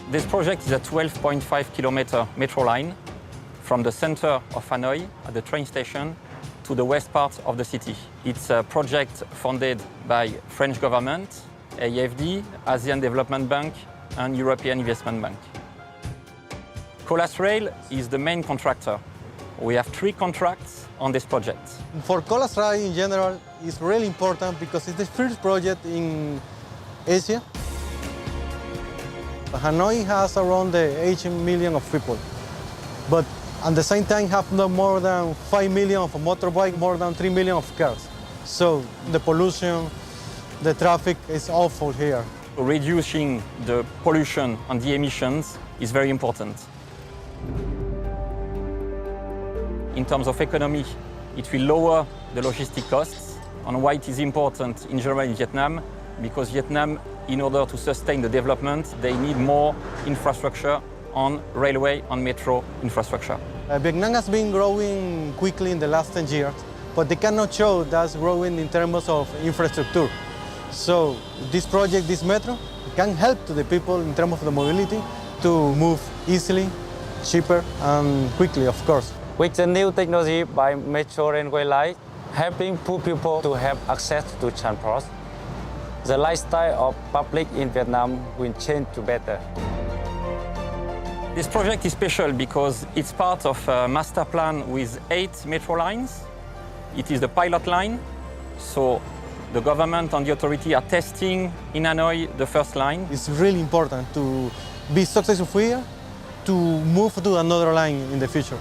This project is a 12.5-kilometer metro line from the center of Hanoi at the train station to the west part of the city. It's a project funded by French government, AFD, Asian Development Bank, and European Investment Bank. Colas Rail is the main contractor. We have 3 contracts on this project. For Colas Rail in general, it's really important because it's the first project in Asia. Hanoi has around 8 million of people, but at the same time have no more than 5 million of motorbikes, more than 3 million of cars. So the pollution, the traffic is awful here. Reducing the pollution and the emissions is very important. In terms of economy, it will lower the logistic costs, and why it is important in general in Vietnam, because Vietnam, in order to sustain the development, they need more infrastructure on railway and metro infrastructure. Vietnam has been growing quickly in the last 10 years, but they cannot show that's growing in terms of infrastructure. So this project, this metro, can help to the people in terms of the mobility to move easily, cheaper and quickly, of course. With the new technology by Metro Railway Line, helping poor people to have access to transport, the lifestyle of public in Vietnam will change to better. This project is special because it's part of a master plan with 8 metro lines. It is the pilot line, so the government and the authority are testing in Hanoi the first line. It's really important to be successful here, to move to another line in the future.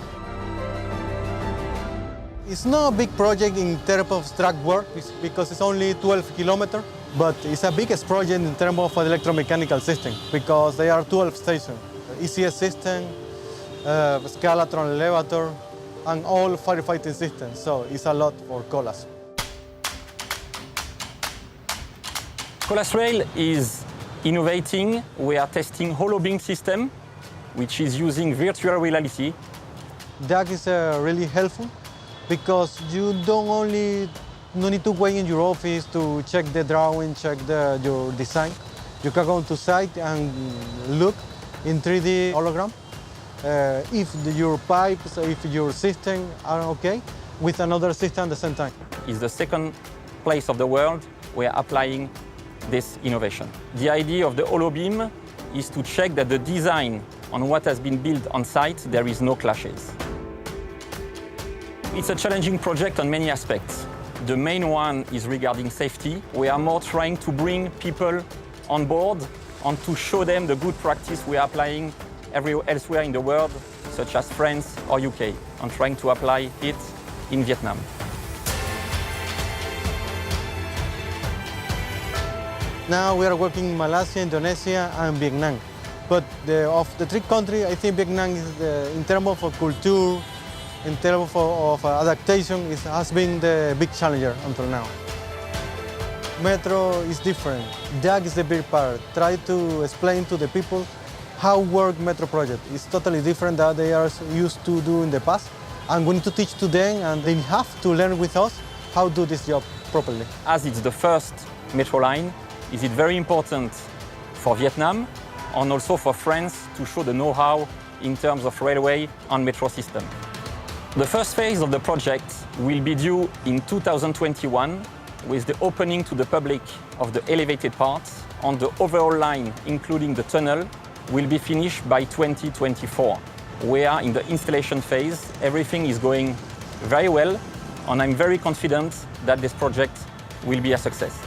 It's not a big project in terms of track work because it's only 12 kilometers, but it's the biggest project in terms of electromechanical system because there are 12 stations. ECS system, escalatron elevator, and all firefighting systems, so it's a lot for Colas. Colas Rail is innovating. We are testing holobeam system, which is using virtual reality. That is really helpful because you don't need to wait in your office to check the drawing, check your design. You can go to site and look in 3D hologram if your pipes, if your system are okay with another system at the same time. It's the second place of the world we are applying this innovation. The idea of the holobeam is to check that the design on what has been built on site, there is no clashes. It's a challenging project on many aspects. The main one is regarding safety. We are more trying to bring people on board and to show them the good practice we are applying elsewhere in the world, such as France or UK, and trying to apply it in Vietnam. Now we are working in Malaysia, Indonesia, and Vietnam. But of the 3 countries, I think Vietnam is, in terms of culture, in terms of adaptation, it has been the big challenger until now. Metro is different. That is the big part. Try to explain to the people how work metro project. It's totally different than they are used to do in the past. And we need to teach to them, and they have to learn with us how to do this job properly. As it's the first metro line, is it very important for Vietnam and also for France to show the know-how in terms of railway and metro system. The first phase of the project will be due in 2021 with the opening to the public of the elevated parts, and the overall line, including the tunnel, will be finished by 2024. We are in the installation phase. Everything is going very well, and I'm very confident that this project will be a success.